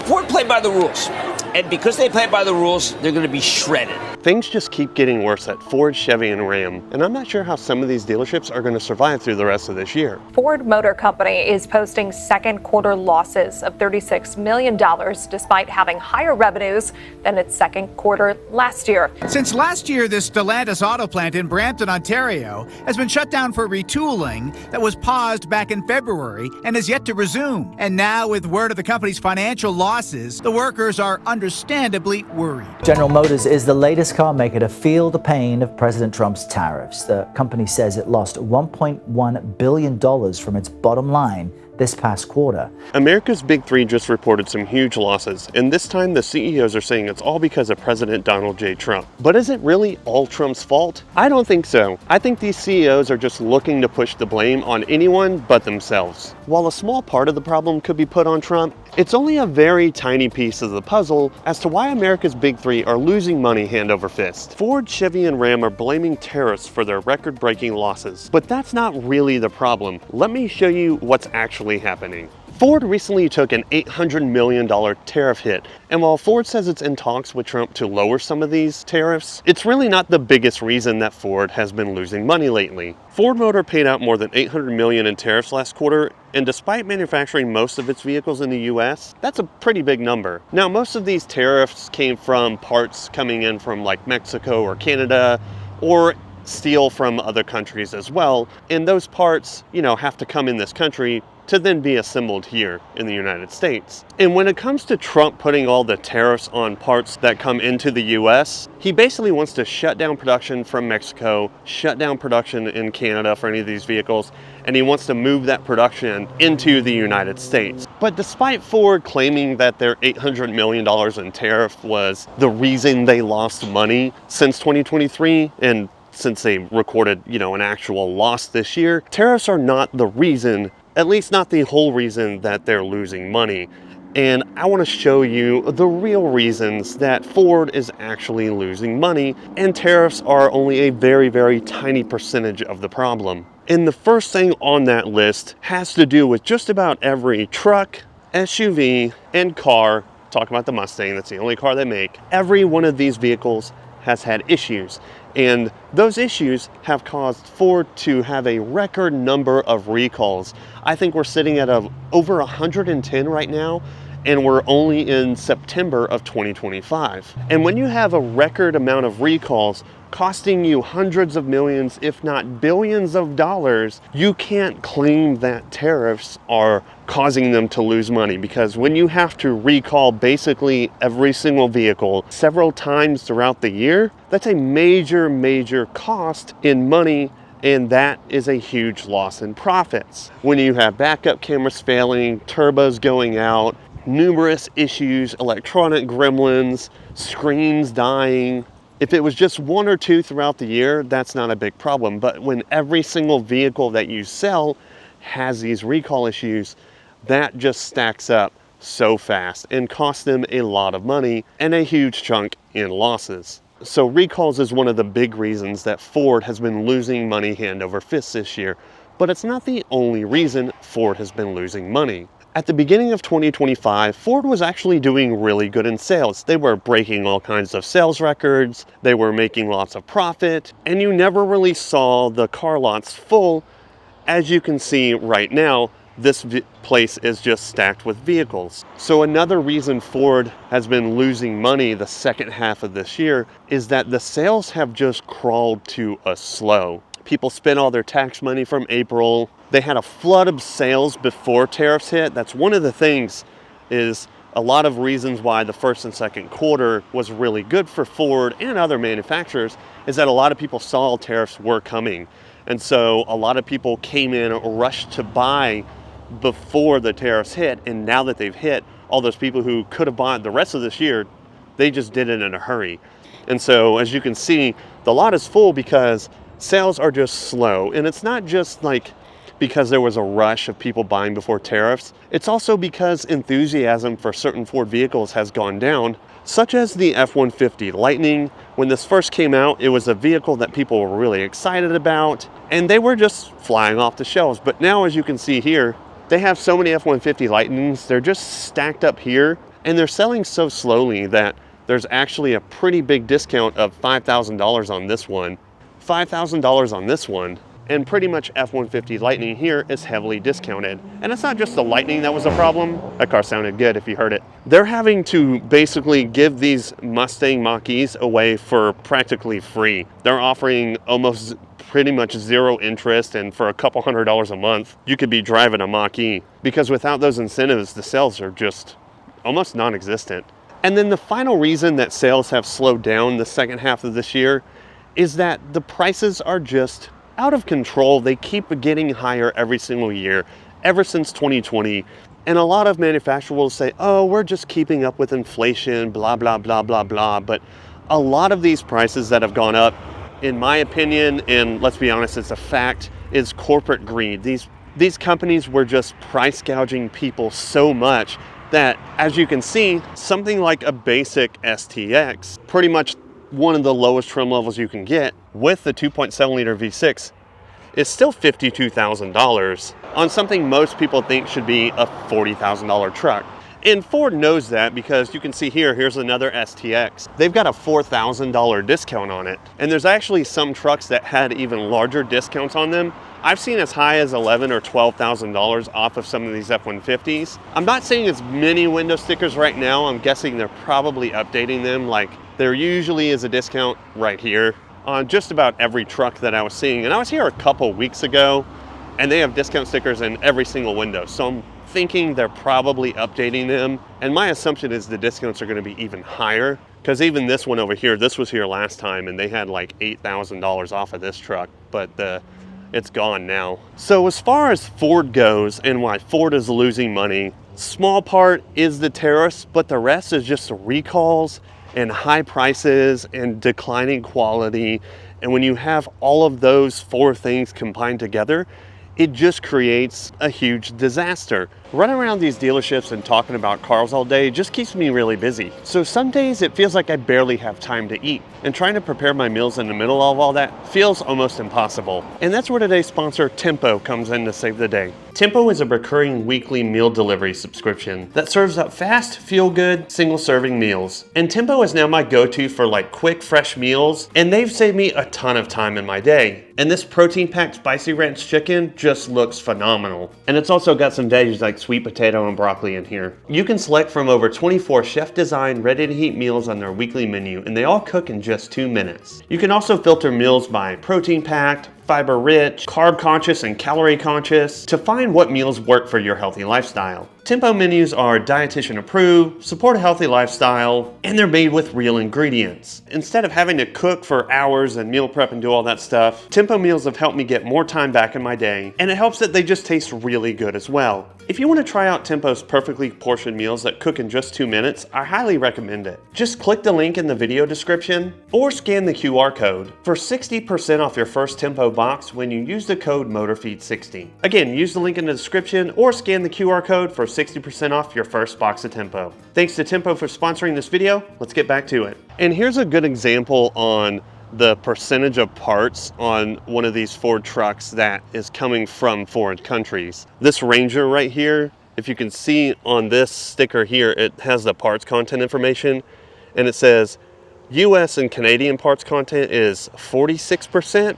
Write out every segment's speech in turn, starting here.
Ford played by the rules. And because they play by the rules, they're going to be shredded. Things just keep getting worse at Ford, Chevy, and Ram, and I'm not sure how some of these dealerships are going to survive through the rest of this year. Ford Motor Company is posting second quarter losses of $36 million despite having higher revenues than its second quarter last year. Since last year, this Stellantis auto plant in Brampton, Ontario, has been shut down for retooling that was paused back in February and is yet to resume. And now, with word of the company's financial losses, the workers are understandably worried. General Motors is the latest car maker to feel the pain of President Trump's tariffs. The company says it lost $1.1 billion from its bottom line this past quarter. America's Big Three just reported some huge losses, and this time the CEOs are saying it's all because of President Donald J. Trump. But is it really all Trump's fault? I don't think so. I think these CEOs are just looking to push the blame on anyone but themselves. While a small part of the problem could be put on Trump, it's only a very tiny piece of the puzzle as to why America's Big Three are losing money hand over fist. Ford, Chevy, and Ram are blaming tariffs for their record-breaking losses. But that's not really the problem. Let me show you what's actually happening. Ford recently took an $800 million tariff hit, and while Ford says it's in talks with Trump to lower some of these tariffs, it's really not the biggest reason that Ford has been losing money lately. Ford Motor paid out more than $800 million in tariffs last quarter, and despite manufacturing most of its vehicles in the US, that's a pretty big number. Now, most of these tariffs came from parts coming in from like Mexico or Canada, or steel from other countries as well, and those parts, have to come in this country to then be assembled here in the United States. And when it comes to Trump putting all the tariffs on parts that come into the US, he basically wants to shut down production from Mexico, shut down production in Canada for any of these vehicles, and he wants to move that production into the United States. But despite Ford claiming that their $800 million in tariff was the reason they lost money since 2023, and since they recorded, an actual loss this year, tariffs are not the reason, at least not the whole reason, that they're losing money. And I want to show you the real reasons that Ford is actually losing money, and tariffs are only a very, very tiny percentage of the problem. And the first thing on that list has to do with just about every truck, SUV, and car. Talk about the Mustang, that's the only car they make. Every one of these vehicles has had issues. And those issues have caused Ford to have a record number of recalls. I think we're sitting at over 110 right now, and we're only in September of 2025. And when you have a record amount of recalls costing you hundreds of millions, if not billions of dollars, you can't claim that tariffs are causing them to lose money, because when you have to recall basically every single vehicle several times throughout the year, that's a major, major cost in money, and that is a huge loss in profits. When you have backup cameras failing, turbos going out, numerous issues, electronic gremlins, screens dying. If it was just one or two throughout the year, that's not a big problem. But when every single vehicle that you sell has these recall issues, that just stacks up so fast and costs them a lot of money and a huge chunk in losses. So recalls is one of the big reasons that Ford has been losing money hand over fist this year. But it's not the only reason Ford has been losing money. At the beginning of 2025, Ford was actually doing really good in sales. They were breaking all kinds of sales records, they were making lots of profit, and you never really saw the car lots full. As you can see right now, this place is just stacked with vehicles. So another reason Ford has been losing money the second half of this year is that the sales have just crawled to a slow. People spent all their tax money from April. They had a flood of sales before tariffs hit. That's one of the things, is a lot of reasons why the first and second quarter was really good for Ford and other manufacturers, is that a lot of people saw tariffs were coming. And so a lot of people came in, rushed to buy before the tariffs hit. And now that they've hit, all those people who could have bought the rest of this year, they just did it in a hurry. And so as you can see, the lot is full because sales are just slow. And it's not just like because there was a rush of people buying before tariffs. It's also because enthusiasm for certain Ford vehicles has gone down, such as the F-150 Lightning. When this first came out, it was a vehicle that people were really excited about, and they were just flying off the shelves. But now, as you can see here, they have so many F-150 Lightnings, they're just stacked up here And they're selling so slowly that there's actually a pretty big discount of $5,000 on this one, $5,000 on this one, and pretty much F-150 Lightning here is heavily discounted. And it's not just the Lightning that was a problem. That car sounded good if you heard it. They're having to basically give these Mustang Mach-E's away for practically free. They're offering almost pretty much zero interest, and for a couple $100s a month, you could be driving a Mach-E. Because without those incentives, the sales are just almost non-existent. And then the final reason that sales have slowed down the second half of this year is that the prices are just out of control. They keep getting higher every single year, ever since 2020. And a lot of manufacturers will say, oh, we're just keeping up with inflation, blah, blah, blah, blah, blah. But a lot of these prices that have gone up, in my opinion, and let's be honest, it's a fact, is corporate greed. These companies were just price gouging people so much that, as you can see, something like a basic STX, pretty much one of the lowest trim levels you can get with the 2.7 liter V6, is still $52,000 on something most people think should be a $40,000 truck. And Ford knows that, because you can see here's another STX. They've got a $4,000 discount on it. And there's actually some trucks that had even larger discounts on them. I've seen as high as $11,000 or $12,000 off of some of these F-150s. I'm not seeing as many window stickers right now. I'm guessing they're probably updating them. Like, there usually is a discount right here on just about every truck that I was seeing. And I was here a couple weeks ago, and they have discount stickers in every single window. So I'm thinking they're probably updating them. And my assumption is the discounts are going to be even higher, because even this one over here, this was here last time, and they had like $8,000 off of this truck, but it's gone now. So as far as Ford goes and why Ford is losing money, small part is the tariffs, but the rest is just the recalls and high prices and declining quality. And when you have all of those four things combined together, it just creates a huge disaster. Running around these dealerships and talking about cars all day just keeps me really busy. So some days it feels like I barely have time to eat, and trying to prepare my meals in the middle of all that feels almost impossible. And that's where today's sponsor, Tempo, comes in to save the day. Tempo is a recurring weekly meal delivery subscription that serves up fast, feel-good, single-serving meals. And Tempo is now my go-to for like quick, fresh meals, and they've saved me a ton of time in my day. And this protein-packed spicy ranch chicken just looks phenomenal. And it's also got some veggies like sweet potato and broccoli in here. You can select from over 24 chef-designed, ready-to-heat meals on their weekly menu, and they all cook in just 2 minutes. You can also filter meals by protein-packed, fiber-rich, carb-conscious, and calorie-conscious to find what meals work for your healthy lifestyle. Tempo menus are dietitian approved, support a healthy lifestyle, and they're made with real ingredients. Instead of having to cook for hours and meal prep and do all that stuff, Tempo meals have helped me get more time back in my day, and it helps that they just taste really good as well. If you want to try out Tempo's perfectly portioned meals that cook in just 2 minutes, I highly recommend it. Just click the link in the video description or scan the QR code for 60% off your first Tempo box when you use the code MOTORFEED60. Again, use the link in the description or scan the QR code for 60% off your first box of Tempo. Thanks to Tempo for sponsoring this video. Let's get back to it. And here's a good example on the percentage of parts on one of these Ford trucks that is coming from foreign countries. This Ranger right here, if you can see on this sticker here, it has the parts content information, and it says US and Canadian parts content is 46%,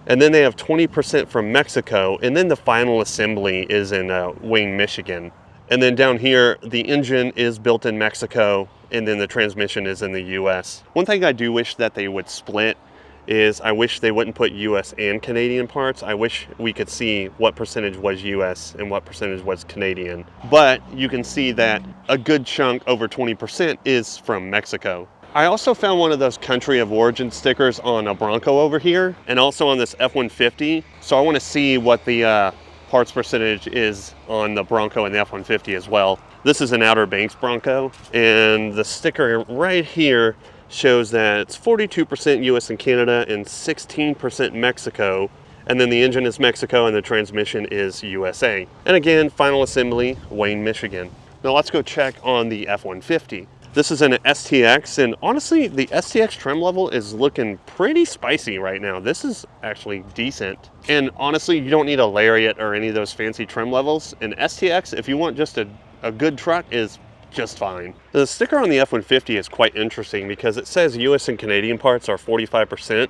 and then they have 20% from Mexico, and then the final assembly is in Wayne, Michigan. And then down here, the engine is built in Mexico, and then the transmission is in the US. One thing I do wish that they would split is I wish they wouldn't put US and Canadian parts. I wish we could see what percentage was US and what percentage was Canadian. But you can see that a good chunk, over 20%, is from Mexico. I also found one of those country of origin stickers on a Bronco over here, and also on this F-150. So I want to see what the parts percentage is on the Bronco and the F-150 as well. This is an Outer Banks Bronco, and the sticker right here shows that it's 42% US and Canada and 16% Mexico, and then the engine is Mexico and the transmission is USA. And again, final assembly, Wayne, Michigan. Now let's go check on the F-150. This is an STX, and honestly, the STX trim level is looking pretty spicy right now. This is actually decent. And honestly, you don't need a Lariat or any of those fancy trim levels. An STX, if you want just a good truck, is just fine. The sticker on the F-150 is quite interesting because it says US and Canadian parts are 45%.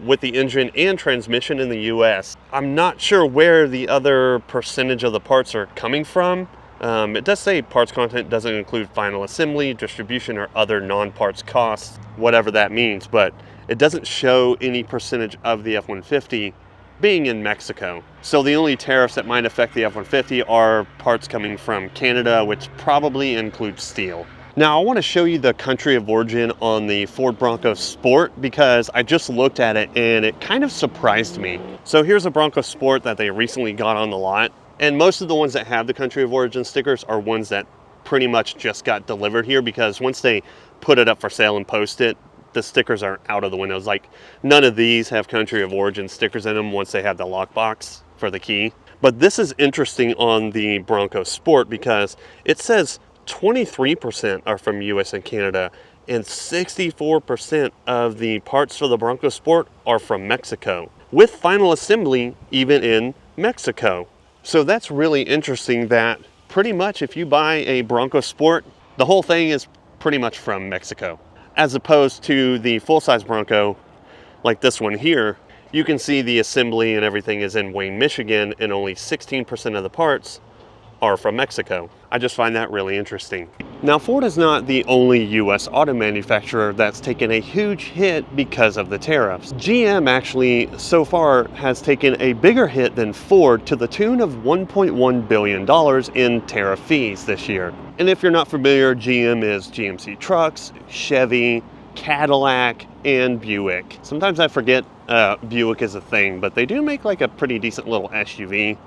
With the engine and transmission in the US. I'm not sure where the other percentage of the parts are coming from. It does say parts content doesn't include final assembly, distribution, or other non-parts costs, whatever that means, but it doesn't show any percentage of the F-150 being in Mexico. So the only tariffs that might affect the F-150 are parts coming from Canada, which probably includes steel. Now I want to show you the country of origin on the Ford Bronco Sport because I just looked at it and it kind of surprised me. So here's a Bronco Sport that they recently got on the lot, and most of the ones that have the country of origin stickers are ones that pretty much just got delivered here, because once they put it up for sale and post it, the stickers are out of the windows. Like, none of these have country of origin stickers in them once they have the lockbox for the key. But this is interesting on the Bronco Sport because it says 23% are from US and Canada, and 64% of the parts for the Bronco Sport are from Mexico, with final assembly even in Mexico. So that's really interesting that pretty much if you buy a Bronco Sport, the whole thing is pretty much from Mexico. As opposed to the full-size Bronco, like this one here, you can see the assembly and everything is in Wayne, Michigan, and only 16% of the parts are from Mexico. I just find that really interesting. Now, Ford is not the only US auto manufacturer that's taken a huge hit because of the tariffs. GM actually so far has taken a bigger hit than Ford to the tune of $1.1 billion in tariff fees this year. And if you're not familiar, GM is GMC Trucks, Chevy, Cadillac, and Buick. Sometimes I forget Buick is a thing, but they do make like a pretty decent little SUV.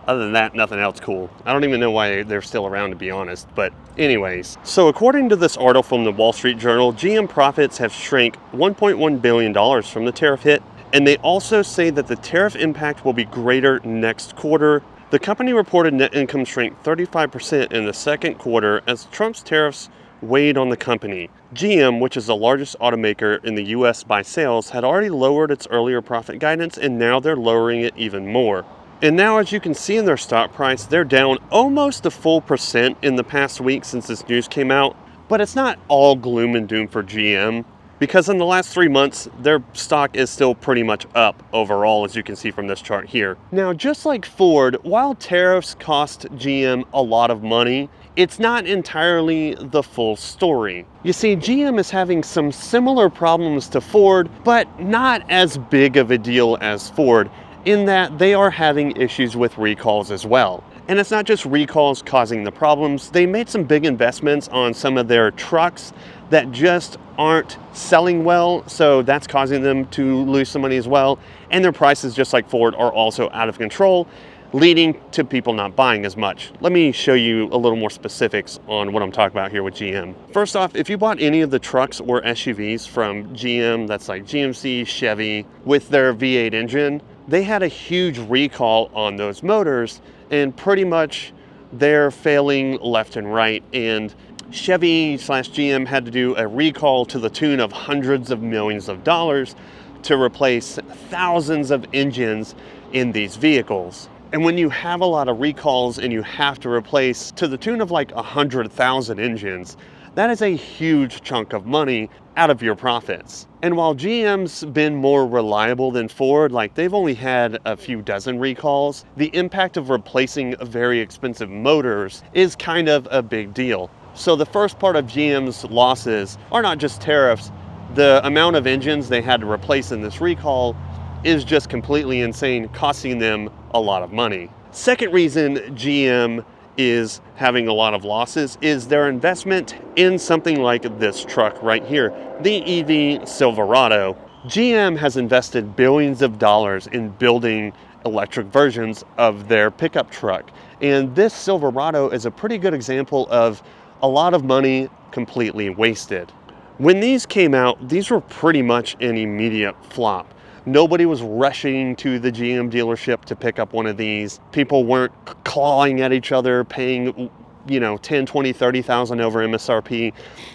Other than that, nothing else cool. I don't even know why they're still around, to be honest. But anyways, so according to this article from the Wall Street Journal, GM profits have shrank $1.1 billion from the tariff hit. And they also say that the tariff impact will be greater next quarter. The company reported net income shrank 35% in the second quarter as Trump's tariffs weighed on the company. GM, which is the largest automaker in the US by sales, had already lowered its earlier profit guidance, and now they're lowering it even more. And now, as you can see in their stock price, they're down almost a full % in the past week since this news came out. But it's not all gloom and doom for GM, because in the last 3 months, their stock is still pretty much up overall, as you can see from this chart here. Now, just like Ford, while tariffs cost GM a lot of money, it's not entirely the full story. You see, GM is having some similar problems to Ford, but not as big of a deal as Ford, in that they are having issues with recalls as well. And it's not just recalls causing the problems. They made some big investments on some of their trucks that just aren't selling well, so that's causing them to lose some money as well. And their prices, just like Ford, are also out of control, leading to people not buying as much. Let me show you a little more specifics on what I'm talking about here with GM. First off, if you bought any of the trucks or SUVs from GM, that's like GMC, Chevy, with their V8 engine, they had a huge recall on those motors, and pretty much they're failing left and right. And Chevy/GM had to do a recall to the tune of hundreds of millions of dollars to replace thousands of engines in these vehicles. And when you have a lot of recalls and you have to replace to the tune of like 100,000 engines, that is a huge chunk of money out of your profits. And while GM's been more reliable than Ford, like they've only had a few dozen recalls, the impact of replacing very expensive motors is kind of a big deal. So the first part of GM's losses are not just tariffs. The amount of engines they had to replace in this recall is just completely insane, costing them a lot of money. Second reason GM is having a lot of losses is their investment in something like this truck right here, the EV Silverado. GM has invested billions of dollars in building electric versions of their pickup truck. And this Silverado is a pretty good example of a lot of money completely wasted. When these came out, these were pretty much an immediate flop. Nobody was rushing to the GM dealership to pick up one of these. People weren't clawing at each other, paying, 10, 20, 30,000 over MSRP.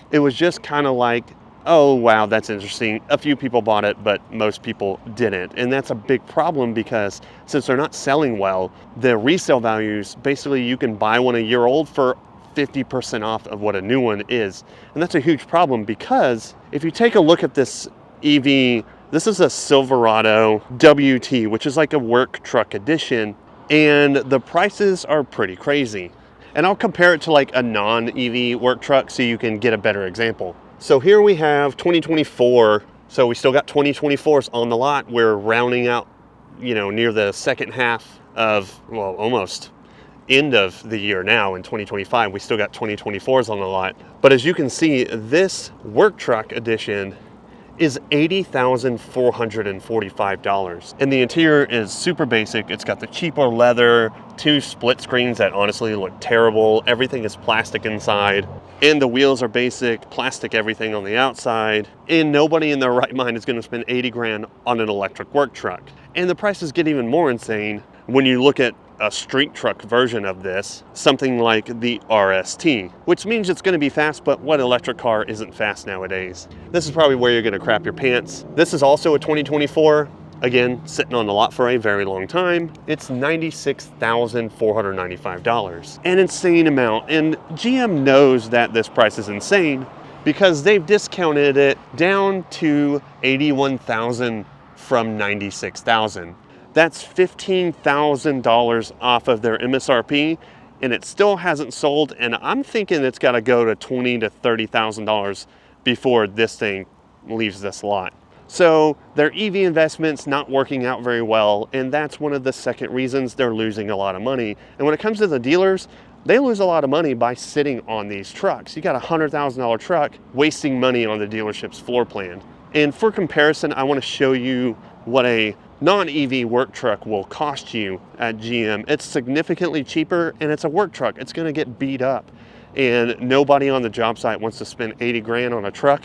It was just kind of like, oh, wow, that's interesting. A few people bought it, but most people didn't. And that's a big problem because since they're not selling well, the resale values, basically you can buy one a year old for 50% off of what a new one is. And that's a huge problem because if you take a look at this EV, this is a Silverado WT, which is like a work truck edition, and the prices are pretty crazy. And I'll compare it to like a non-EV work truck so you can get a better example. So here we have 2024. So we still got 2024s on the lot. We're rounding out, near the second half of, well, almost end of the year now in 2025. We still got 2024s on the lot. But as you can see, this work truck edition is $80,445. And the interior is super basic. It's got the cheaper leather, 2 split screens that honestly look terrible. Everything is plastic inside. And the wheels are basic, plastic everything on the outside. And nobody in their right mind is gonna spend 80 grand on an electric work truck. And the prices get even more insane when you look at a street truck version of this, something like the RST, which means it's going to be fast, but what electric car isn't fast nowadays? This is probably where you're going to crap your pants. This is also a 2024, again, sitting on the lot for a very long time. It's $96,495, an insane amount. And GM knows that this price is insane because they've discounted it down to $81,000 from $96,000. That's $15,000 off of their MSRP, and it still hasn't sold. And I'm thinking it's got to go to $20,000 to $30,000 before this thing leaves this lot. So their EV investment's not working out very well, and that's one of the second reasons they're losing a lot of money. And when it comes to the dealers, they lose a lot of money by sitting on these trucks. You got a $100,000 truck wasting money on the dealership's floor plan. And for comparison, I want to show you what a non-EV work truck will cost you at GM. It's significantly cheaper, and it's a work truck. It's going to get beat up, and nobody on the job site wants to spend 80 grand on a truck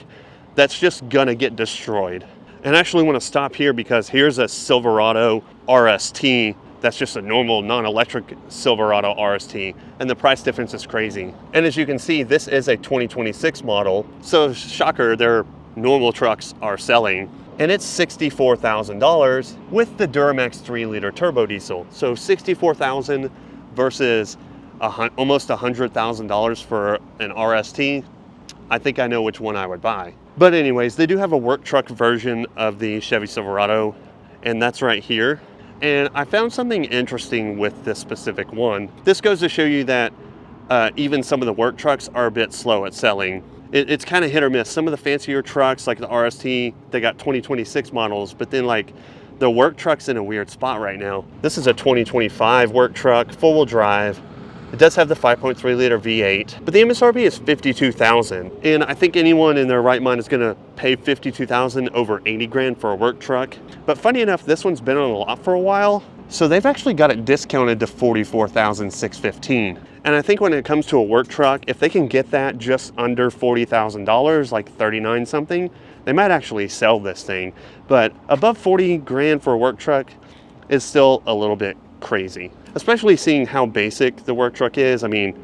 that's just going to get destroyed. And I actually want to stop here because here's a Silverado RST that's just a normal non-electric Silverado RST, and the price difference is crazy. And as you can see, this is a 2026 model, so shocker, their normal trucks are selling. And it's $64,000 with the Duramax 3-liter turbo diesel. So $64,000 versus almost $100,000 for an RST. I think I know which one I would buy. But anyways, they do have a work truck version of the Chevy Silverado, and that's right here. And I found something interesting with this specific one. This goes to show you that even some of the work trucks are a bit slow at selling. It's kind of hit or miss. Some of the fancier trucks like the RST, they got 2026 models, but then like the work truck's in a weird spot right now. This is a 2025 work truck, 4-wheel drive. It does have the 5.3 liter V8, but the MSRP is $52,000. And I think anyone in their right mind is gonna pay $52,000 over 80 grand for a work truck. But funny enough, this one's been on the lot for a while, so they've actually got it discounted to $44,615. And I think when it comes to a work truck, if they can get that just under $40,000, like 39 something, they might actually sell this thing. But above 40 grand for a work truck is still a little bit crazy, especially seeing how basic the work truck is. I mean,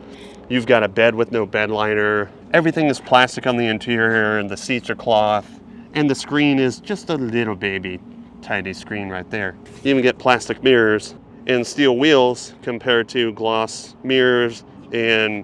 you've got a bed with no bed liner. Everything is plastic on the interior, and the seats are cloth. And the screen is just a little baby tiny screen right there. You even get plastic mirrors and steel wheels compared to gloss mirrors, and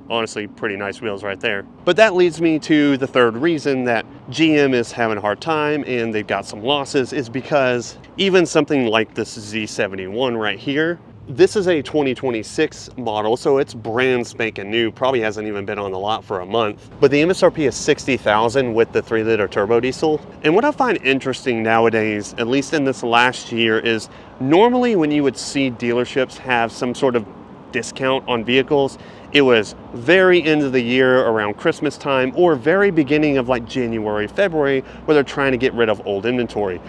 honestly pretty nice wheels right there. But that leads me to the third reason that GM is having a hard time and they've got some losses, is because even something like this Z71 right here, this is a 2026 model, so it's brand spanking new, probably hasn't even been on the lot for a month. But the MSRP is $60,000 with the 3-liter turbo diesel. And what I find interesting nowadays, at least in this last year, is normally when you would see dealerships have some sort of discount on vehicles, it was very end of the year around Christmas time, or very beginning of like January, February, where they're trying to get rid of old inventory.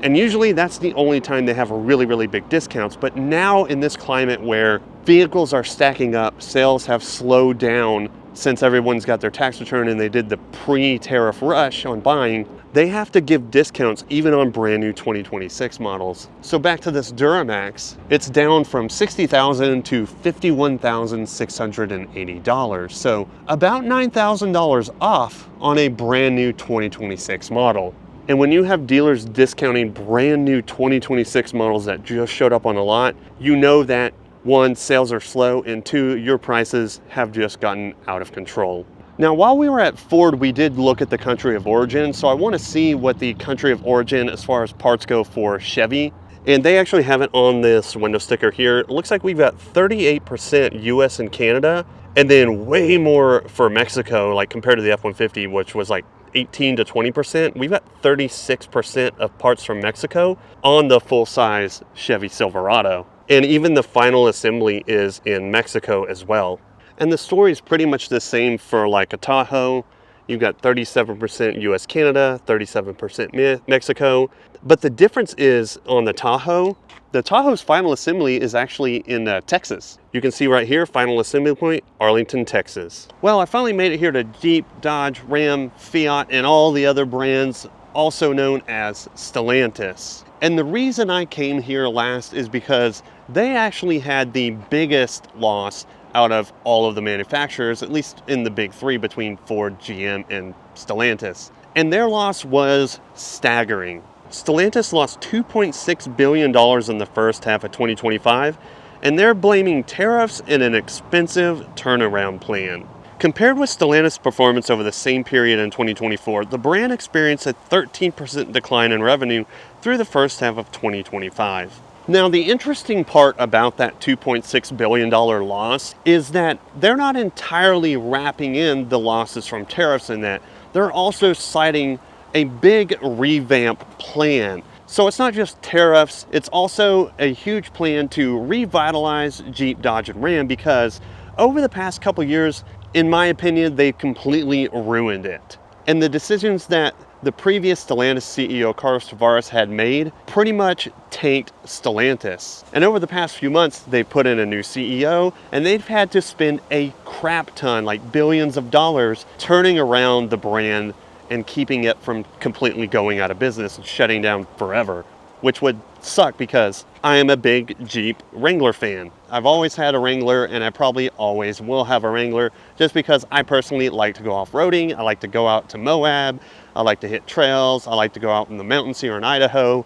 And usually that's the only time they have really, really big discounts. But now in this climate where vehicles are stacking up, sales have slowed down since everyone's got their tax return and they did the pre-tariff rush on buying, they have to give discounts even on brand new 2026 models. So back to this Duramax, it's down from $60,000 to $51,680. So about $9,000 off on a brand new 2026 model. And when you have dealers discounting brand new 2026 models that just showed up on the lot, you know that one, sales are slow, and two, your prices have just gotten out of control. Now, while we were at Ford, we did look at the country of origin, so I want to see what the country of origin as far as parts go for Chevy. And they actually have it on this window sticker here. It looks like we've got 38% US and Canada, and then way more for Mexico, like compared to the F-150, which was like 18 to 20%. We've got 36% of parts from Mexico on the full-size Chevy Silverado. And even the final assembly is in Mexico as well. And the story is pretty much the same for like a Tahoe. You've got 37% US Canada, 37% Mexico. But the difference is on the Tahoe's final assembly is actually in Texas. You can see right here, final assembly point, Arlington, Texas. Well, I finally made it here to Jeep, Dodge, Ram, Fiat, and all the other brands, also known as Stellantis. And the reason I came here last is because they actually had the biggest loss out of all of the manufacturers, at least in the big three between Ford, GM, and Stellantis. And their loss was staggering. Stellantis lost $2.6 billion in the first half of 2025, and they're blaming tariffs and an expensive turnaround plan. Compared with Stellantis' performance over the same period in 2024, the brand experienced a 13% decline in revenue through the first half of 2025. Now, the interesting part about that $2.6 billion loss is that they're not entirely wrapping in the losses from tariffs in that. They're also citing a big revamp plan. So it's not just tariffs, it's also a huge plan to revitalize Jeep, Dodge, and Ram, because over the past couple years, in my opinion, they completely ruined it. And the decisions that the previous Stellantis CEO, Carlos Tavares, had made pretty much tanked Stellantis. And over the past few months, they put in a new CEO, and they've had to spend a crap ton, like billions of dollars, turning around the brand and keeping it from completely going out of business and shutting down forever, which would suck because I am a big Jeep Wrangler fan. I've always had a Wrangler, and I probably always will have a Wrangler, just because I personally like to go off-roading. I like to go out to Moab. I like to hit trails. I like to go out in the mountains here in Idaho,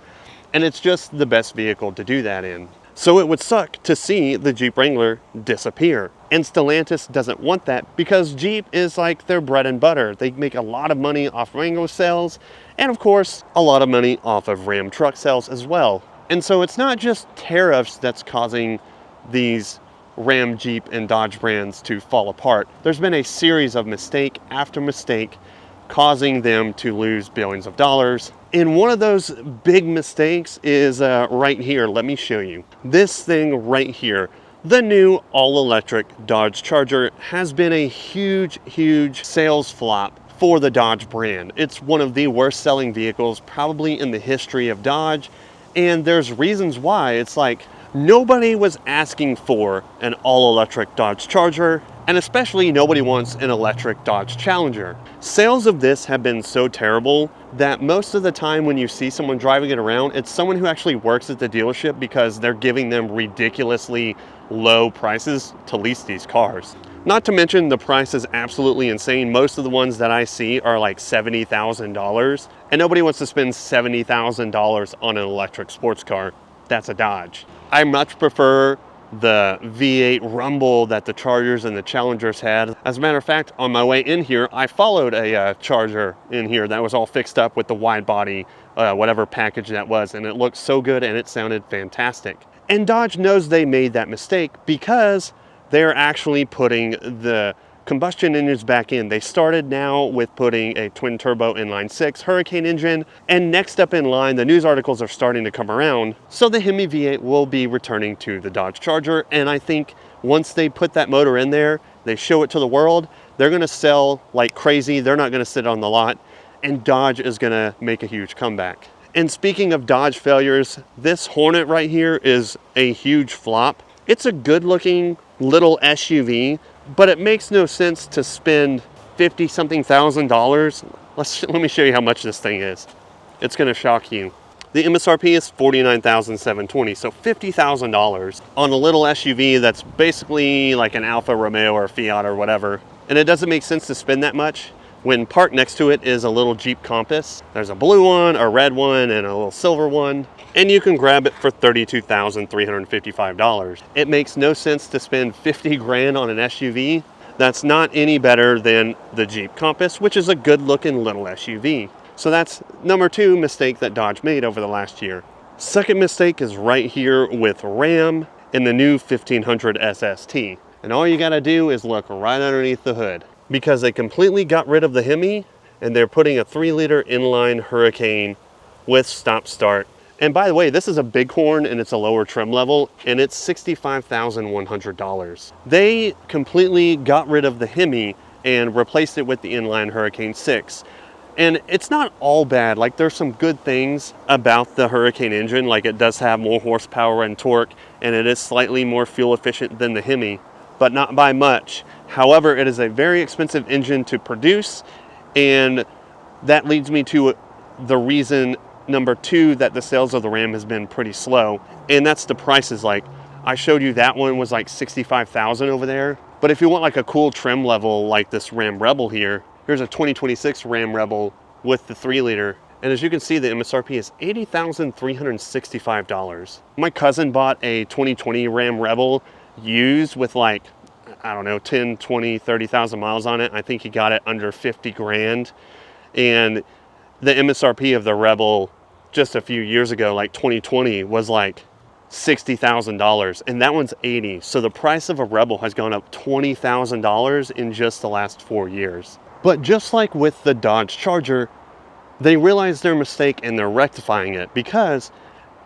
and it's just the best vehicle to do that in. So it would suck to see the Jeep Wrangler disappear. And Stellantis doesn't want that because Jeep is like their bread and butter. They make a lot of money off Wrangler sales, and of course, a lot of money off of Ram truck sales as well. And so it's not just tariffs that's causing these Ram, Jeep, and Dodge brands to fall apart. There's been a series of mistake after mistake causing them to lose billions of dollars. And one of those big mistakes is right here. Let me show you. This thing right here, the new all-electric Dodge Charger, has been a huge, huge sales flop for the Dodge brand. It's one of the worst selling vehicles probably in the history of Dodge. And there's reasons why. It's like nobody was asking for an all-electric Dodge Charger, and especially nobody wants an electric Dodge Challenger. Sales of this have been so terrible that most of the time when you see someone driving it around, it's someone who actually works at the dealership because they're giving them ridiculously low prices to lease these cars. Not to mention the price is absolutely insane. Most of the ones that I see are like $70,000, and nobody wants to spend $70,000 on an electric sports car. That's a Dodge. I much prefer the V8 rumble that the Chargers and the Challengers had. As a matter of fact, on my way in here, I followed a Charger in here that was all fixed up with the wide body, whatever package that was, and it looked so good and it sounded fantastic. And Dodge knows they made that mistake because they're actually putting the combustion engines back in. They started now with putting a twin turbo inline 6 Hurricane engine, and next up in line, the news articles are starting to come around. So the Hemi V8 will be returning to the Dodge Charger, and I think once they put that motor in there, they show it to the world, they're gonna sell like crazy. They're not gonna sit on the lot, and Dodge is gonna make a huge comeback. And speaking of Dodge failures, this Hornet right here is a huge flop. It's a good looking little SUV, but it makes no sense to spend $50-something thousand. Let me show you how much this thing is. It's gonna shock you. The MSRP is $49,720, so $50,000 on a little SUV that's basically like an Alfa Romeo or Fiat or whatever. And it doesn't make sense to spend that much. when parked next to it is a little Jeep Compass. There's a blue one, a red one, and a little silver one. And you can grab it for $32,355. It makes no sense to spend 50 grand on an SUV. That's not any better than the Jeep Compass, which is a good looking little SUV. So that's number 2 mistake that Dodge made over the last year. Second mistake is right here with Ram and the new 1500 SST. And all you gotta do is look right underneath the hood, because they completely got rid of the Hemi and they're putting a 3-liter inline Hurricane with stop start. And by the way, this is a Bighorn and it's a lower trim level and it's $65,100. They completely got rid of the Hemi and replaced it with the inline Hurricane 6. And it's not all bad. Like, there's some good things about the Hurricane engine. Like, it does have more horsepower and torque, and it is slightly more fuel efficient than the Hemi, but not by much. However, it is a very expensive engine to produce, and that leads me to the reason number 2 that the sales of the Ram has been pretty slow, and that's the prices. Like, I showed you that one was like $65,000 over there, but if you want like a cool trim level like this Ram Rebel here, here's a 2026 Ram Rebel with the 3-liter. And as you can see, the MSRP is $80,365. My cousin bought a 2020 Ram Rebel used with like, I don't know, 10, 20, 30,000 miles on it. I think he got it under 50 grand. And the MSRP of the Rebel just a few years ago, like 2020, was like $60,000, and that one's 80. So the price of a Rebel has gone up $20,000 in just the last 4 years. But just like with the Dodge Charger, they realized their mistake and they're rectifying it, because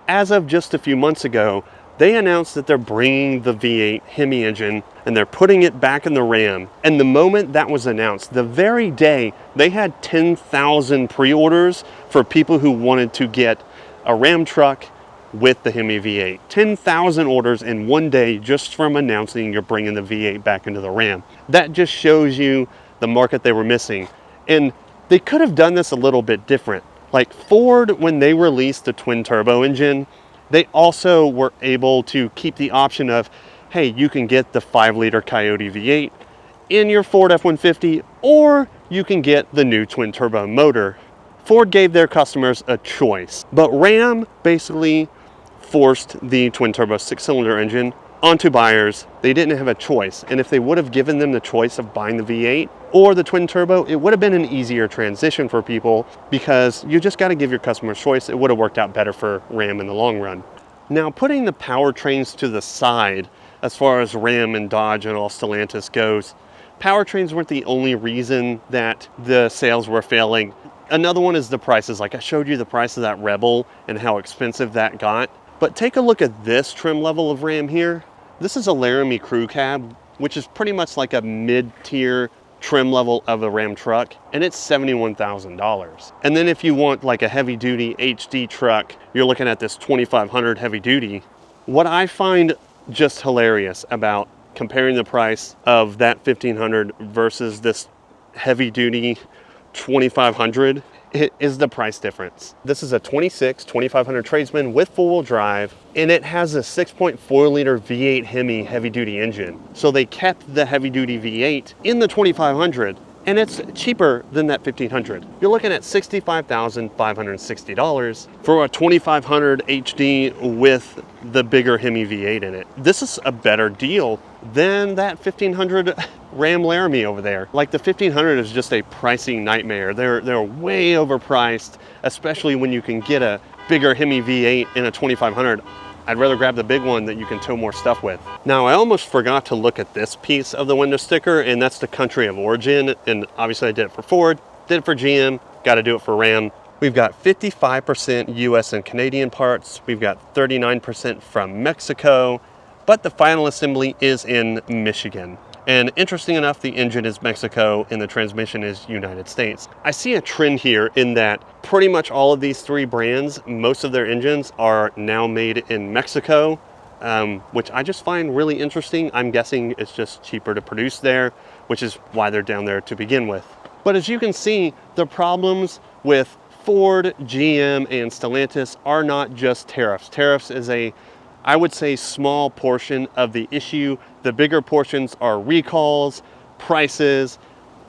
as of just a few months ago, they announced that they're bringing the V8 Hemi engine and they're putting it back in the Ram. And the moment that was announced, the very day, they had 10,000 pre-orders for people who wanted to get a Ram truck with the Hemi V8. 10,000 orders in one day just from announcing you're bringing the V8 back into the Ram. That just shows you the market they were missing. And they could have done this a little bit different. Like Ford, when they released the twin turbo engine, they also were able to keep the option of, hey, you can get the 5-liter Coyote V8 in your Ford F-150, or you can get the new twin turbo motor. Ford gave their customers a choice, but Ram basically forced the twin turbo 6-cylinder engine onto buyers. They didn't have a choice. And if they would have given them the choice of buying the V8 or the twin turbo, it would have been an easier transition for people, because you just got to give your customers choice. It would have worked out better for Ram in the long run. Now, putting the powertrains to the side, as far as Ram and Dodge and all Stellantis goes, powertrains weren't the only reason that the sales were failing. Another one is the prices. Like I showed you the price of that Rebel and how expensive that got. But take a look at this trim level of Ram here. This is a Laramie Crew Cab, which is pretty much like a mid-tier trim level of a Ram truck, and it's $71,000. And then if you want like a heavy-duty HD truck, you're looking at this 2500 heavy-duty. What I find just hilarious about comparing the price of that 1500 versus this heavy-duty 2500, it is the price difference. This is a 2500 Tradesman with four-wheel drive, and it has a 6.4-liter V8 Hemi heavy-duty engine. So they kept the heavy-duty V8 in the 2500, and it's cheaper than that 1500. You're looking at $65,560 for a 2500 HD with the bigger Hemi V8 in it. This is a better deal than that 1500 Ram Laramie over there. Like, the 1500 is just a pricing nightmare. They're way overpriced, especially when you can get a bigger Hemi V8 in a 2500. I'd rather grab the big one that you can tow more stuff with. Now, I almost forgot to look at this piece of the window sticker, and that's the country of origin. And obviously I did it for Ford, did it for GM, got to do it for Ram. We've got 55% US and Canadian parts. We've got 39% from Mexico, but the final assembly is in Michigan. And interesting enough, the engine is Mexico and the transmission is United States. I see a trend here in that pretty much all of these three brands, most of their engines are now made in Mexico, which I just find really interesting. I'm guessing it's just cheaper to produce there, which is why they're down there to begin with. But as you can see, the problems with Ford, GM, and Stellantis are not just tariffs. Tariffs is I would say, small portion of the issue. The bigger portions are recalls, prices,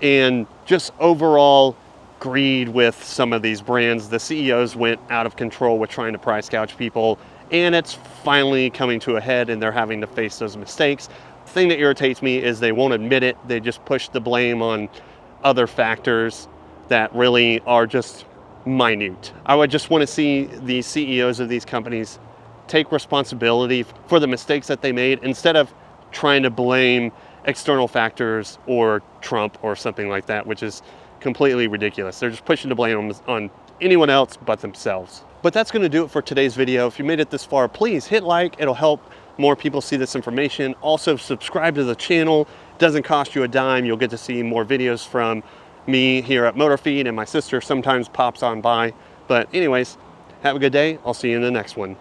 and just overall greed with some of these brands. The CEOs went out of control with trying to price gouge people, and it's finally coming to a head and they're having to face those mistakes. The thing that irritates me is they won't admit it. They just push the blame on other factors that really are just minute. I would just want to see the CEOs of these companies take responsibility for the mistakes that they made instead of trying to blame external factors or Trump or something like that, which is completely ridiculous. They're just pushing the blame on anyone else but themselves. But that's going to do it for today's video. If you made it this far, please hit like. It'll help more people see this information. Also, subscribe to the channel. It doesn't cost you a dime. You'll get to see more videos from me here at MotorFeed, and my sister sometimes pops on by. But anyways, have a good day. I'll see you in the next one.